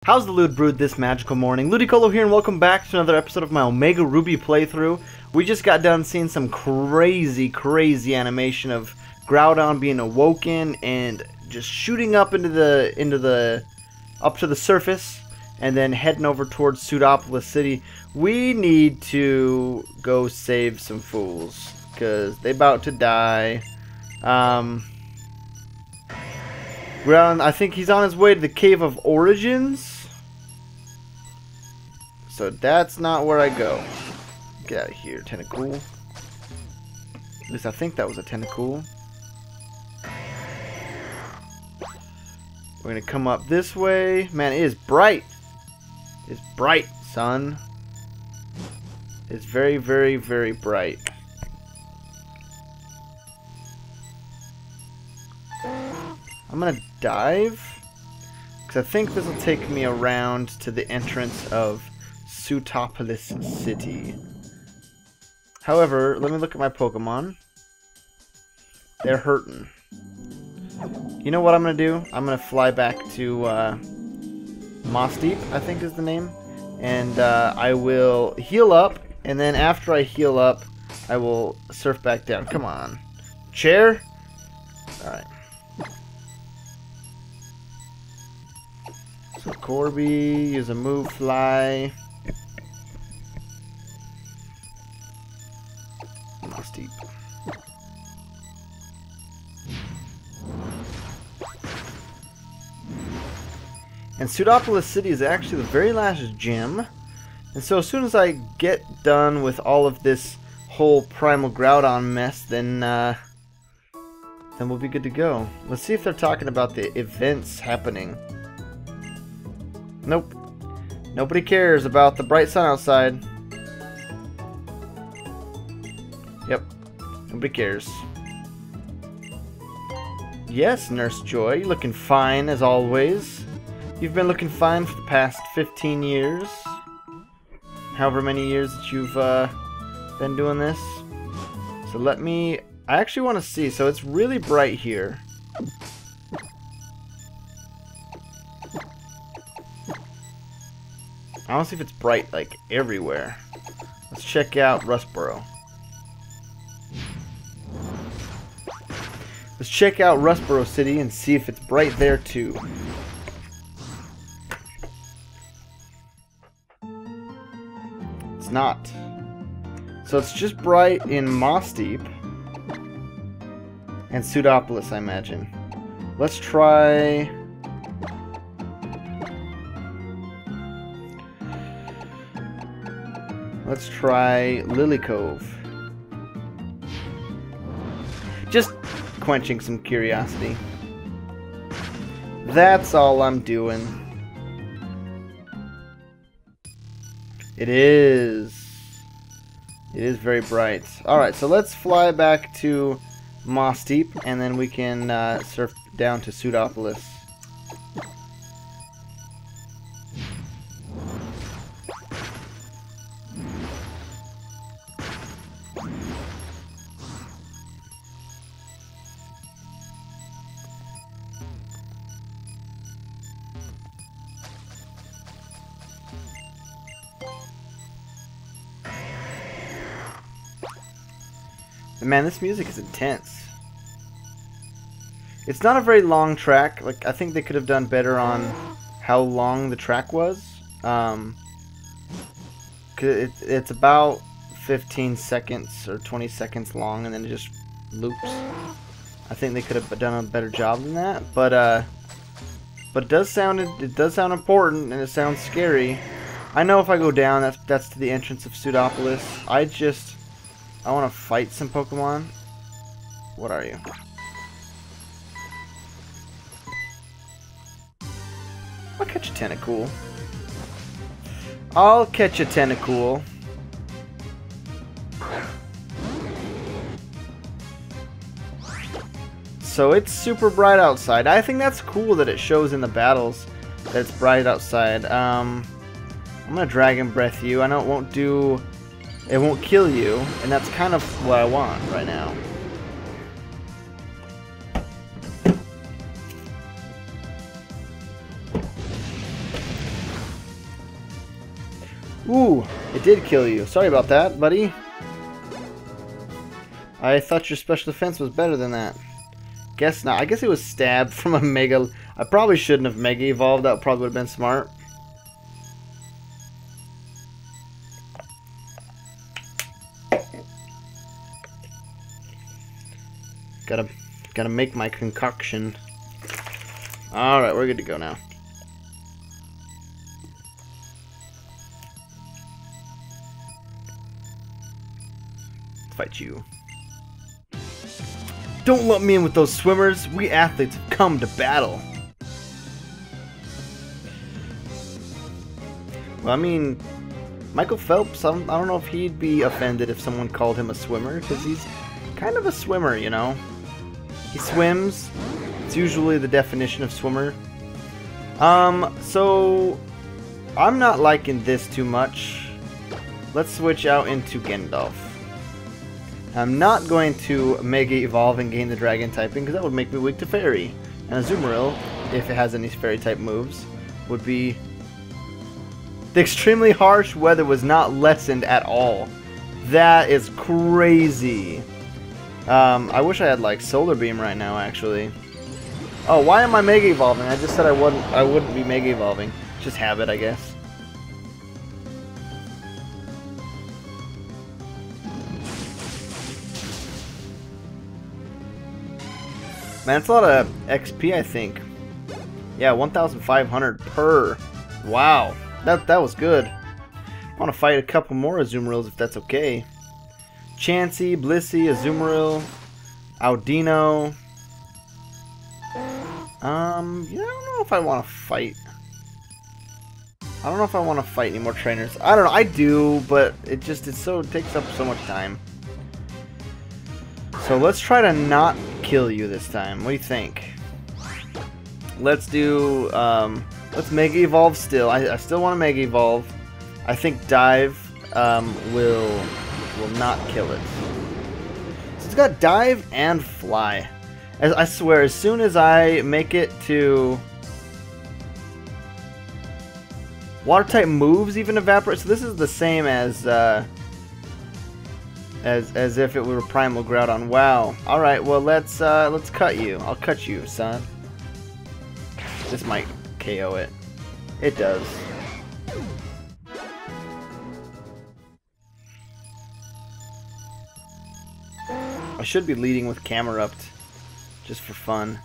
How's the Lewd Brood this magical morning? Lewdicolo here and welcome back to another episode of my Omega Ruby playthrough. We just got done seeing some crazy animation of GROUDON being awoken and just shooting up into the up to the surface and then heading over towards Sootopolis City. We need to go save some fools because they about to die. GROUDON, I think he's on his way to the Cave of Origins. So that's not where I go. Get out of here, tentacle. At least I think that was a tentacle. We're gonna come up this way. Man, it is bright. It's bright, son. It's very bright. I'm gonna dive, because I think this will take me around to the entrance of Sootopolis City. However, let me look at my Pokemon. They're hurting. You know what I'm gonna do? I'm gonna fly back to Moss Deep, I think is the name, and I will heal up, and then after I heal up, I will surf back down. Come on, chair. All right. So Corby, use a move fly. Moss Deep. And Sootopolis City is actually the very last gym. And so as soon as I get done with all of this whole Primal Groudon mess, then we'll be good to go. Let's see if they're talking about the events happening. Nope. Nobody cares about the bright sun outside. Yep. Nobody cares. Yes, Nurse Joy. You're looking fine as always. You've been looking fine for the past 15 years. However many years that you've been doing this. So let me... I actually want to see. So it's really bright here. I want to see if it's bright, like, everywhere. Let's check out Rustboro. Let's check out Rustboro City and see if it's bright there, too. It's not. So it's just bright in Moss Deep and Sootopolis, I imagine. Let's try... Let's try Lily Cove. Just quenching some curiosity. That's all I'm doing. It is. It is very bright. Alright, so let's fly back to Moss Deep, and then we can surf down to Sootopolis. Man, this music is intense. It's not a very long track. Like, I think they could have done better on how long the track was. It's about 15 seconds or 20 seconds long, and then it just loops. I think they could have done a better job than that. But it does sound important, and it sounds scary. I know if I go down, that's to the entrance of Sootopolis. I want to fight some Pokemon. What are you? I'll catch a Tentacool. I'll catch a Tentacool. So it's super bright outside. I think that's cool that it shows in the battles that it's bright outside. I'm gonna Dragon Breath you. I know it won't do... It won't kill you, and that's kind of what I want right now. Ooh, it did kill you. Sorry about that, buddy. I thought your special defense was better than that. Guess not. I guess it was stabbed from a Mega... I probably shouldn't have Mega Evolved. That probably would have been smart. Gotta make my concoction. Alright, we're good to go now. Fight you. Don't let me in with those swimmers. We athletes have come to battle. Well, I mean, Michael Phelps, I don't know if he'd be offended if someone called him a swimmer, because he's kind of a swimmer, you know. He swims. It's usually the definition of swimmer. So I'm not liking this too much. Let's switch out into Gendalf. I'm not going to Mega Evolve and gain the Dragon typing, because that would make me weak to Fairy. And Azumarill, if it has any Fairy type moves, would be... The extremely harsh weather was not lessened at all. That is crazy. I wish I had like Solar Beam right now, actually. Oh, why am I Mega Evolving? I just said I wouldn't be Mega Evolving. Just habit, I guess. Man, it's a lot of XP, I think. Yeah, 1,500 per. Wow, that was good. I want to fight a couple more Azumarills if that's okay. Chansey, Blissey, Azumarill, Audino. Yeah, I don't know if I want to fight. I don't know if I want to fight any more trainers. I don't know. I do, but it takes up so much time. So let's try to not kill you this time. What do you think? Let's do, let's Mega Evolve still. I still want to Mega Evolve. I think Dive will not kill it. So it's got Dive and Fly. I swear, as soon as I make it to... Water type moves even evaporate. So this is the same as if it were Primal Groudon. Wow. All right. Well, let's cut you. I'll cut you, son. This might KO it. It does. I should be leading with Camerupt, just for fun.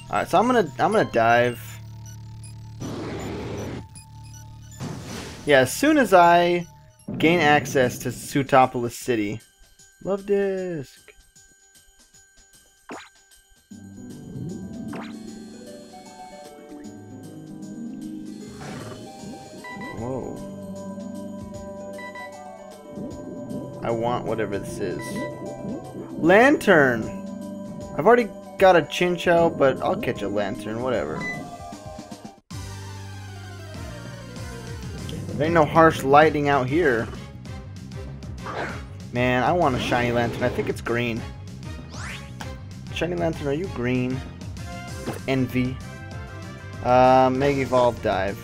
All right. So I'm gonna dive. Yeah. As soon as I gain access to Sootopolis City. Love Disc. Whoa. I want whatever this is. Lantern! I've already got a Chinchou, but I'll catch a Lantern, whatever. There ain't no harsh lighting out here. Man, I want a Shiny Lantern. I think it's green. Shiny Lantern, are you green? With envy. Mega Evolve Dive.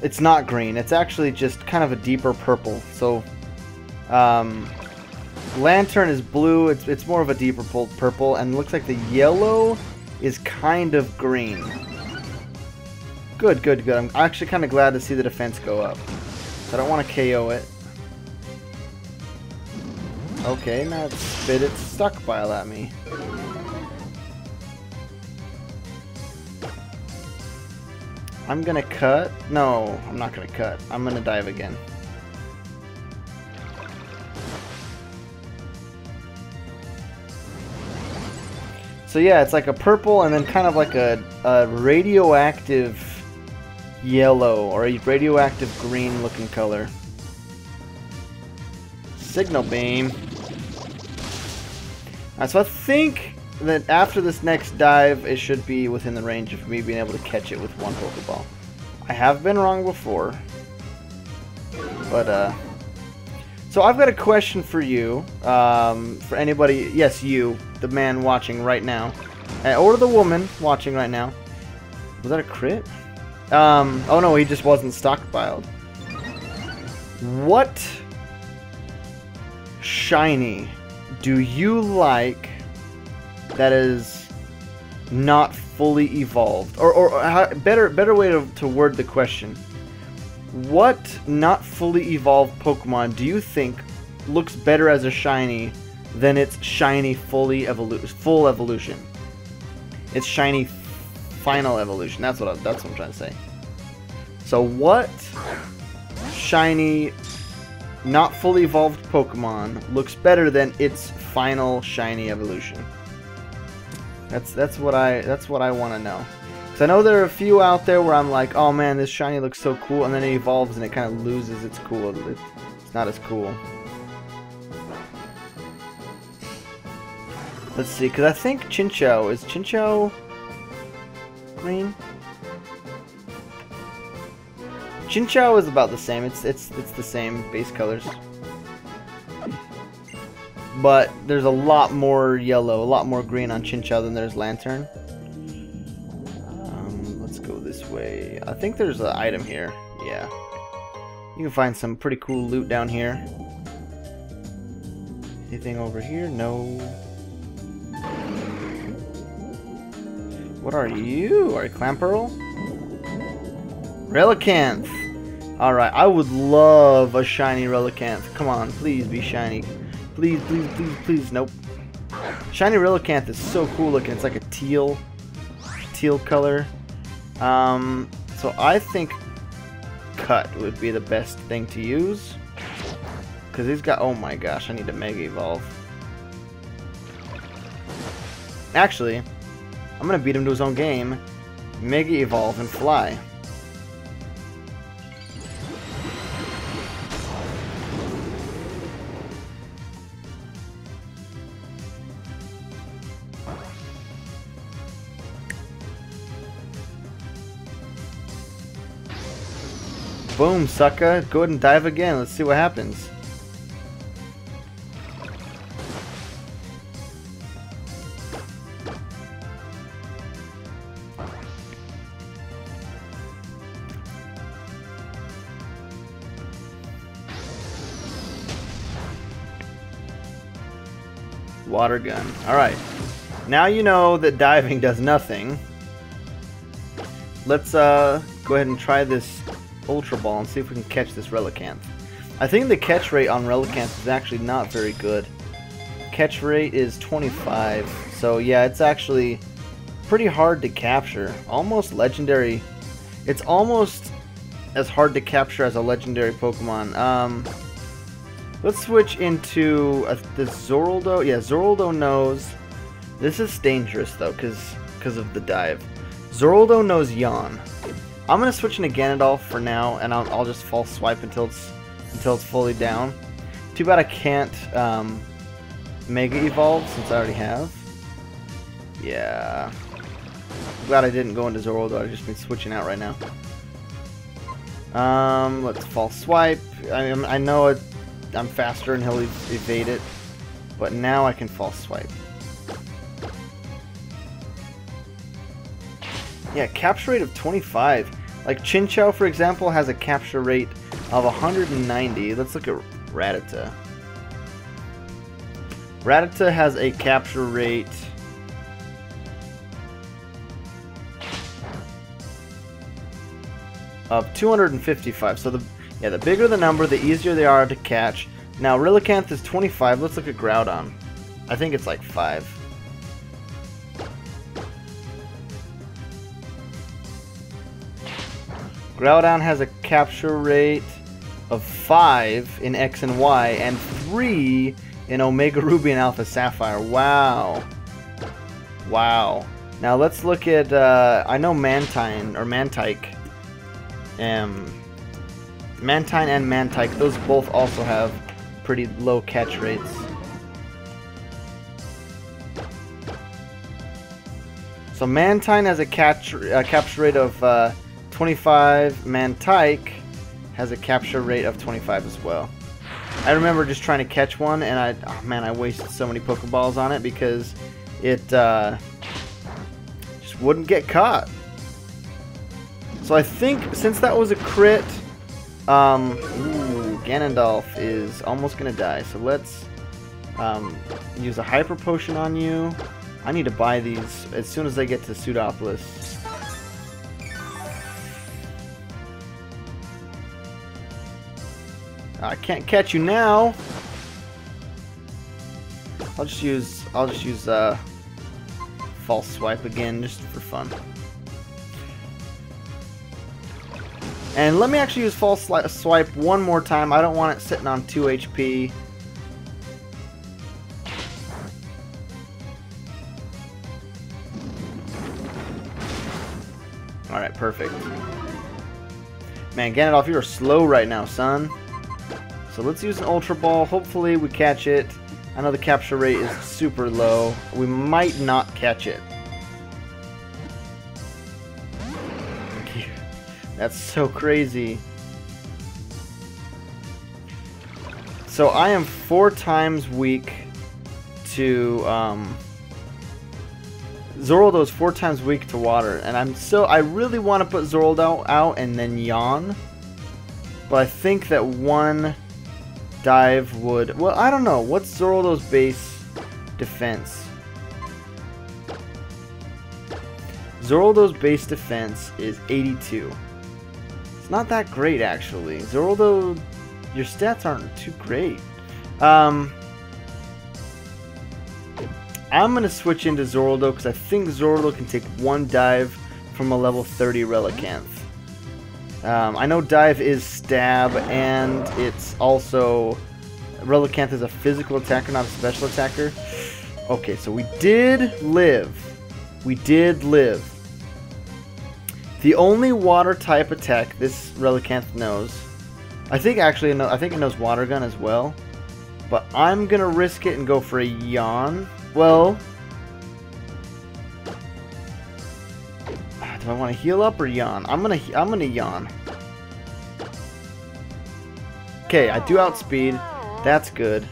It's not green. It's actually just kind of a deeper purple. So, Lantern is blue. It's more of a deeper purple, and it looks like the yellow is kind of green. Good, good, good. I'm actually kind of glad to see the defense go up. I don't want to KO it. Okay, now it's spit its Stockpile at me. I'm gonna cut. No, I'm not gonna cut. I'm gonna dive again. So yeah, it's like a purple and then kind of like a radioactive yellow or a radioactive green looking color. Signal Beam. Alright, so I think that after this next dive, it should be within the range of me being able to catch it with one Pokeball. I have been wrong before. But, So I've got a question for you, for anybody, yes, you, the man watching right now, or the woman watching right now. Was that a crit? Oh no, he just wasn't stockpiled. What shiny do you like that is not fully evolved? Or better way to word the question. What not fully evolved Pokemon do you think looks better as a shiny than its shiny full evolution? Its shiny final evolution. That's what I'm trying to say. So what shiny not fully evolved Pokemon looks better than its final shiny evolution? That's what I want to know. Because I know there are a few out there where I'm like, oh man, this shiny looks so cool, and then it evolves and it kind of loses its cool. It's not as cool. Let's see, because I think Chinchou, is Chinchou green? Chinchou is about the same. It's the same base colors. But there's a lot more yellow, a lot more green on Chinchou than there's Lantern. Let's go this way. I think there's an item here. Yeah. You can find some pretty cool loot down here. Anything over here? No. What are you? Are you Clamperl? Relicanth! Alright, I would love a shiny Relicanth. Come on, please be shiny. Please, please, please, please. Nope. Shiny Relicanth is so cool looking. It's like a teal color. So I think Cut would be the best thing to use. Because he's got... Oh my gosh, I need to Mega Evolve. Actually, I'm going to beat him to his own game. Mega Evolve and fly. Boom, sucker. Go ahead and dive again. Let's see what happens. Water gun. Alright. Now you know that diving does nothing. Let's go ahead and try this Ultra Ball and see if we can catch this Relicanth. I think the catch rate on Relicanth is actually not very good. Catch rate is 25. So yeah, it's actually pretty hard to capture. Almost legendary. It's almost as hard to capture as a legendary Pokemon. Let's switch into the Zoraldo. Yeah, Zoraldo knows. This is dangerous though, because of the dive. Zoraldo knows Yawn. I'm gonna switch into Ganondorf for now, and I'll just false swipe until it's fully down. Too bad I can't Mega Evolve since I already have. Yeah. I'm glad I didn't go into Zoraldo. I've just been switching out right now. Let's false swipe. I know I'm faster and he'll evade it, but now I can false swipe. Yeah, capture rate of 25. Like Chinchou, for example, has a capture rate of 190. Let's look at Rattata. Rattata has a capture rate of 255. So the bigger the number, the easier they are to catch. Now Relicanth is 25. Let's look at Groudon. I think it's like 5. Groudon has a capture rate of 5 in X and Y and 3 in Omega Ruby and Alpha Sapphire. Wow. Wow. Now let's look at, I know Mantine, or Mantike. Mantine and Mantike, those both also have pretty low catch rates. So Mantine has a capture rate of 25. Mantike has a capture rate of 25 as well. I remember just trying to catch one, and oh man, I wasted so many Pokeballs on it because it just wouldn't get caught. So I think since that was a crit, Ganondorf is almost gonna die. So let's use a Hyper Potion on you. I need to buy these as soon as I get to Sootopolis. I can't catch you now. I'll just use False Swipe again, just for fun. And let me actually use False Swipe one more time. I don't want it sitting on 2 HP. Alright, perfect. Man, Ganondorf, you are slow right now, son. So let's use an Ultra Ball. Hopefully we catch it. I know the capture rate is super low. We might not catch it. That's so crazy. So I am 4 times weak to Zoraldo's 4 times weak to water, and I really want to put Zoraldo out and then yawn, but I think that one dive would. Well, I don't know. What's Zoraldo's base defense? Zoraldo's base defense is 82. It's not that great, actually. Zoraldo, your stats aren't too great. I'm going to switch into Zoraldo because I think Zoraldo can take one dive from a level 30 Relicanth. I know dive is stab, and it's also... Relicanth is a physical attacker, not a special attacker. Okay, so we did live. We did live. The only water type attack this Relicanth knows... I think it knows Water Gun as well. But I'm going to risk it and go for a yawn. Well, do I want to heal up or yawn? I'm gonna yawn. Okay, I do outspeed. That's good.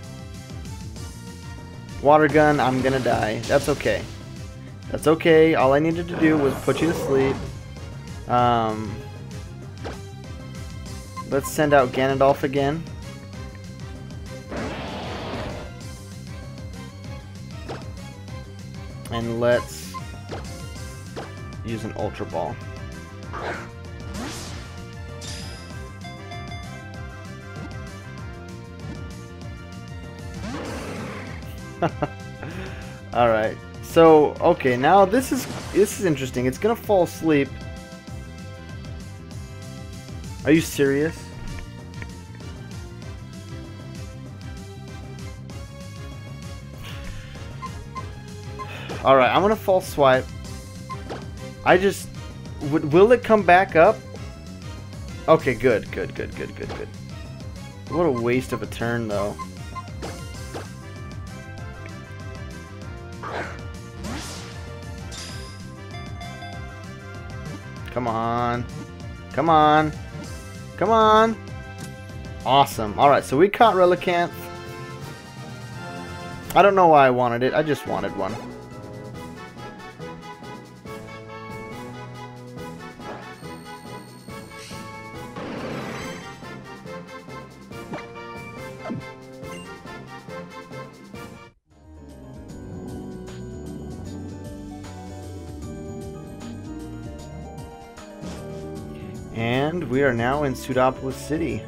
Water Gun, I'm gonna die. That's okay. That's okay. All I needed to do was put you to sleep. Let's send out Ganondorf again. And let's use an Ultra Ball. Alright. So, okay, now this is interesting. It's gonna fall asleep. Are you serious? Alright, I'm gonna False Swipe. Will it come back up? Okay, good. What a waste of a turn, though. Come on. Come on. Come on. Awesome. Alright, so we caught Relicanth. I don't know why I wanted it. I just wanted one. And we are now in Sootopolis City.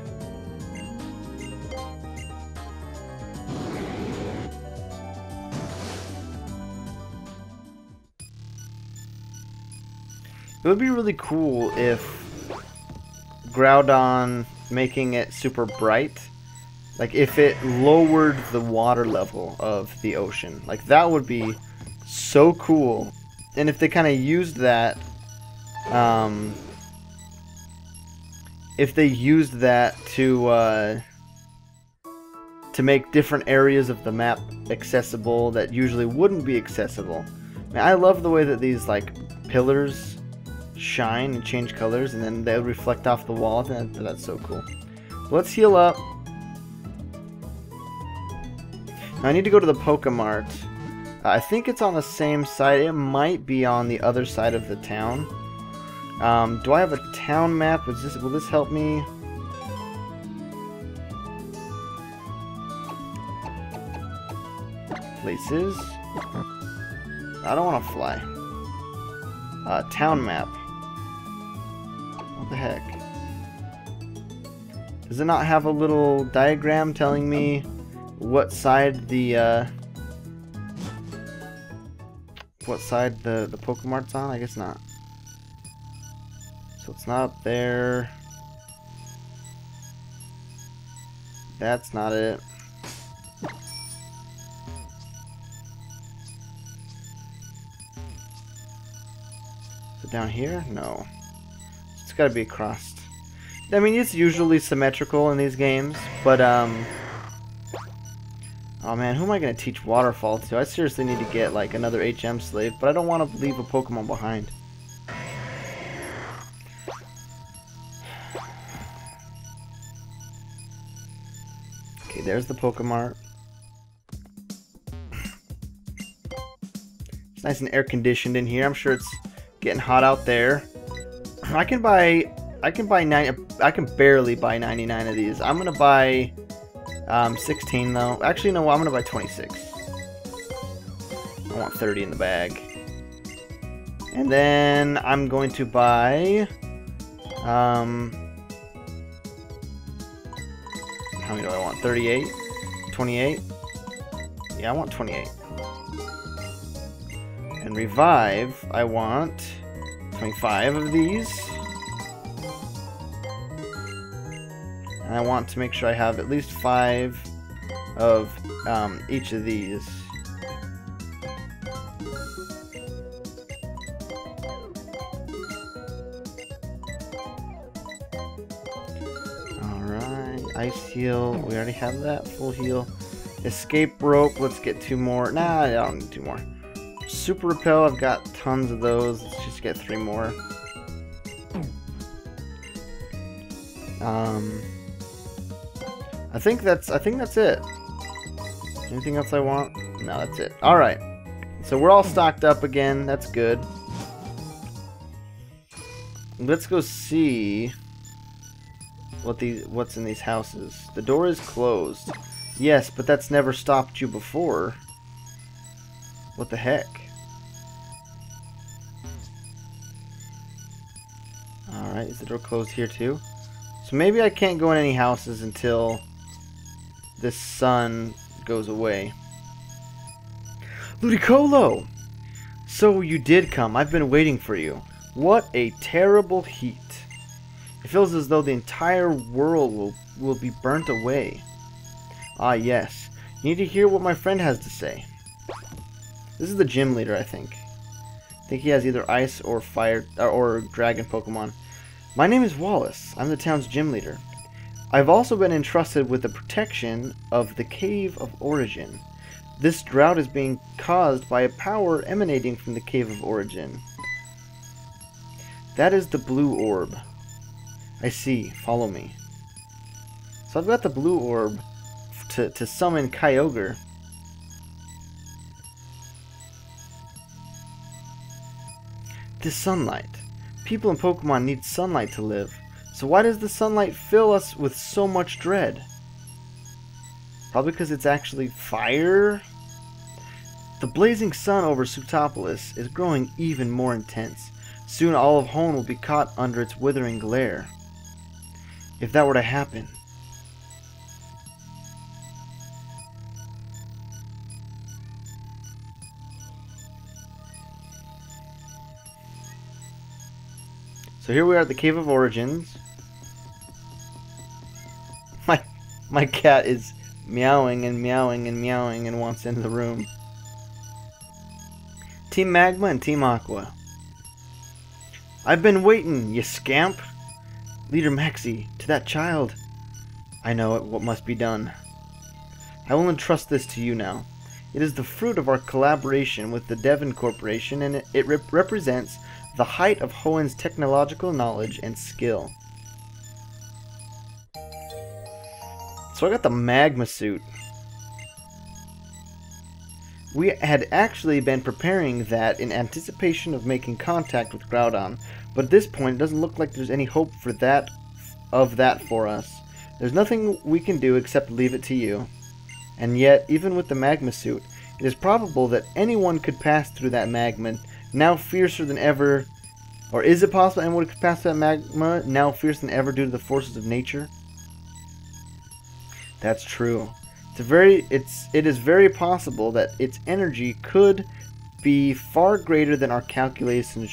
It would be really cool if Groudon making it super bright, like if it lowered the water level of the ocean. Like that would be so cool. And if they kind of used that, if they used that to make different areas of the map accessible that usually wouldn't be accessible. Man, I love the way that these like pillars shine and change colors, and then they'll reflect off the wall. That's so cool. Let's heal up. I need to go to the Pokemart. I think it's on the same side. It might be on the other side of the town. Do I have a town map? Will this help me? Places. I don't want to fly. Town map. What the heck? Does it not have a little diagram telling me what side the Pokemart's on? I guess not. So it's not up there. That's not it. Is it down here? No. It's gotta be across. I mean, it's usually symmetrical in these games, but oh man, who am I gonna teach Waterfall to? I seriously need to get like another HM slave, but I don't want to leave a Pokemon behind. Okay, there's the Pokemart. It's nice and air conditioned in here. I'm sure it's getting hot out there. I can barely buy 99 of these. I'm gonna buy 16 though. Actually, no, I'm gonna buy 26. I want 30 in the bag. And then I'm going to buy how many do I want? 38? 28? Yeah, I want 28. And revive, I want 25 of these. And I want to make sure I have at least 5 of each of these. Alright, Ice Heal, we already have that, full heal. Escape Rope, let's get 2 more. Nah, I don't need 2 more. Super Repel, I've got tons of those, let's just get 3 more. I think that's it. Anything else I want? No, that's it. Alright. So we're all stocked up again. That's good. Let's go see what's in these houses. The door is closed. Yes, but that's never stopped you before. What the heck? Alright, is the door closed here too? So maybe I can't go in any houses until this sun goes away. Lewdicolo! So you did come. I've been waiting for you. What a terrible heat. It feels as though the entire world will be burnt away. Ah, yes. You need to hear what my friend has to say. This is the gym leader, I think. I think he has either ice or fire or dragon Pokemon. My name is Wallace. I'm the town's gym leader. I've also been entrusted with the protection of the Cave of Origin. This drought is being caused by a power emanating from the Cave of Origin. That is the blue orb. I see. Follow me. So I've got the blue orb to summon Kyogre. This sunlight. People and Pokemon need sunlight to live. So why does the sunlight fill us with so much dread? Probably because it's actually fire? The blazing sun over Sootopolis is growing even more intense. Soon all of Hoenn will be caught under its withering glare. If that were to happen... So here we are at the Cave of Origins. My cat is meowing and meowing and meowing and wants into the room. Team Magma and Team Aqua. I've been waiting, you scamp! Leader Maxie, to that child. I know what must be done. I will entrust this to you now. It is the fruit of our collaboration with the Devon Corporation, and it represents the height of Hoenn's technological knowledge and skill. So I got the magma suit. We had actually been preparing that in anticipation of making contact with Groudon, but at this point it doesn't look like there's any hope for that for us. There's nothing we can do except leave it to you. And yet, even with the magma suit, it is probable that anyone could pass through that magma, now fiercer than ever. Or is it possible anyone could pass that magma, now fiercer than ever due to the forces of nature? That's true. It is very possible that its energy could be far greater than our calculations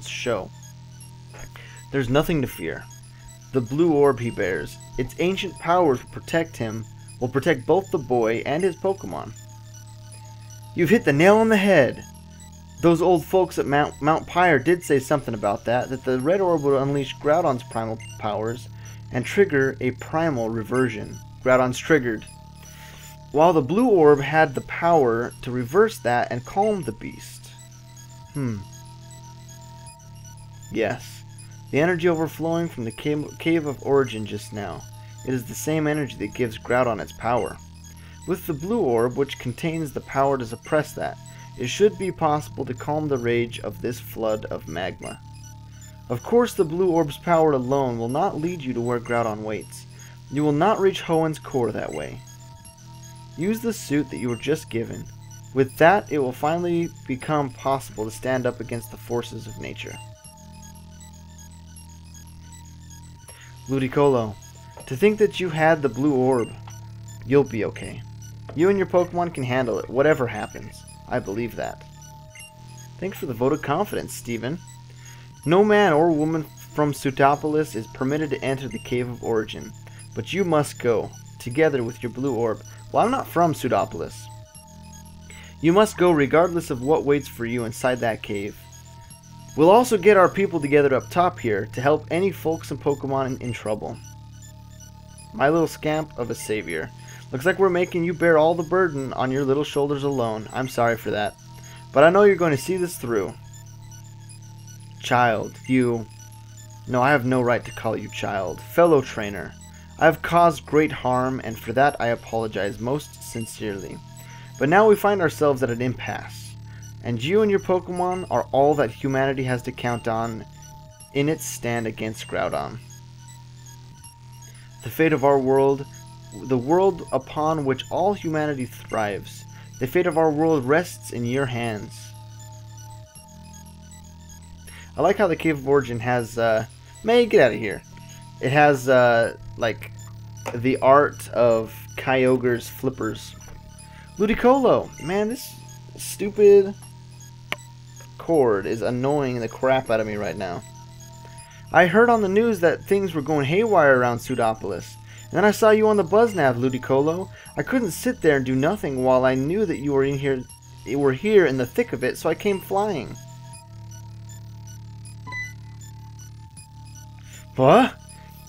show. There's nothing to fear. The blue orb he bears, its ancient powers will protect both the boy and his Pokemon. You've hit the nail on the head. Those old folks at Mount Pyre did say something about that the red orb would unleash Groudon's primal powers and trigger a primal reversion. Groudon's triggered. While the blue orb had the power to reverse that and calm the beast. Yes. The energy overflowing from the cave of origin just now. It is the same energy that gives Groudon its power. With the blue orb, which contains the power to suppress that, it should be possible to calm the rage of this flood of magma. Of course, the blue orb's power alone will not lead you to where Groudon waits. You will not reach Hoenn's core that way. Use the suit that you were just given. With that, it will finally become possible to stand up against the forces of nature. Lewdicolo, to think that you had the blue orb. You'll be okay. You and your Pokemon can handle it, whatever happens. I believe that. Thanks for the vote of confidence, Steven. No man or woman from Sootopolis is permitted to enter the Cave of Origin, but you must go, together with your blue orb. Well, I'm not from Sootopolis. You must go regardless of what waits for you inside that cave. We'll also get our people together up top here to help any folks and Pokemon in trouble. My little scamp of a savior. Looks like we're making you bear all the burden on your little shoulders alone. I'm sorry for that. But I know you're going to see this through. Child, you... No, I have no right to call you child. Fellow trainer. I have caused great harm, and for that I apologize most sincerely. But now we find ourselves at an impasse, and you and your Pokemon are all that humanity has to count on in its stand against Groudon. The fate of our world, the world upon which all humanity thrives, the fate of our world rests in your hands. I like how the Cave of Origin has, May, get out of here. It has, like, the art of Kyogre's flippers. Lewdicolo! Man, this stupid cord is annoying the crap out of me right now. I heard on the news that things were going haywire around Sootopolis. And then I saw you on the BuzzNav, Lewdicolo. I couldn't sit there and do nothing while I knew that you were here in the thick of it, so I came flying. What?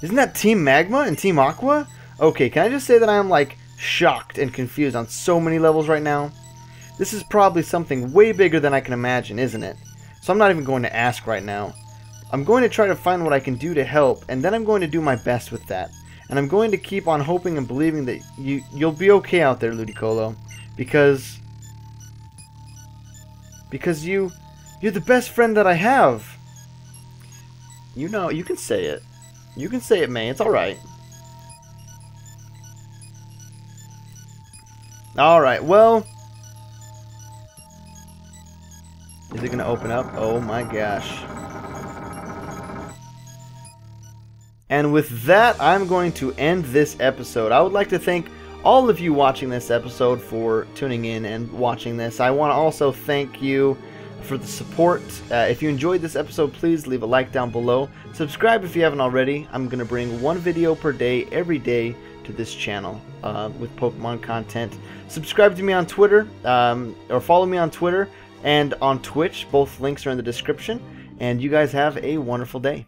Isn't that Team Magma and Team Aqua? Okay, can I just say that I am, like, shocked and confused on so many levels right now? This is probably something way bigger than I can imagine, isn't it? So I'm not even going to ask right now. I'm going to try to find what I can do to help, and then I'm going to do my best with that. And I'm going to keep on hoping and believing that you'll be okay out there, Lewdicolo. Because you're the best friend that I have. You know, you can say it. You can say it, May. It's alright. Alright, well. Is it going to open up? Oh my gosh. And with that, I'm going to end this episode. I would like to thank all of you watching this episode for tuning in and watching this. I want to also thank you for the support. If you enjoyed this episode, please leave a like down below. Subscribe if you haven't already. I'm going to bring one video per day, every day, to this channel with Pokemon content. Subscribe to me on Twitter, or follow me on Twitter and on Twitch. Both links are in the description. And you guys have a wonderful day.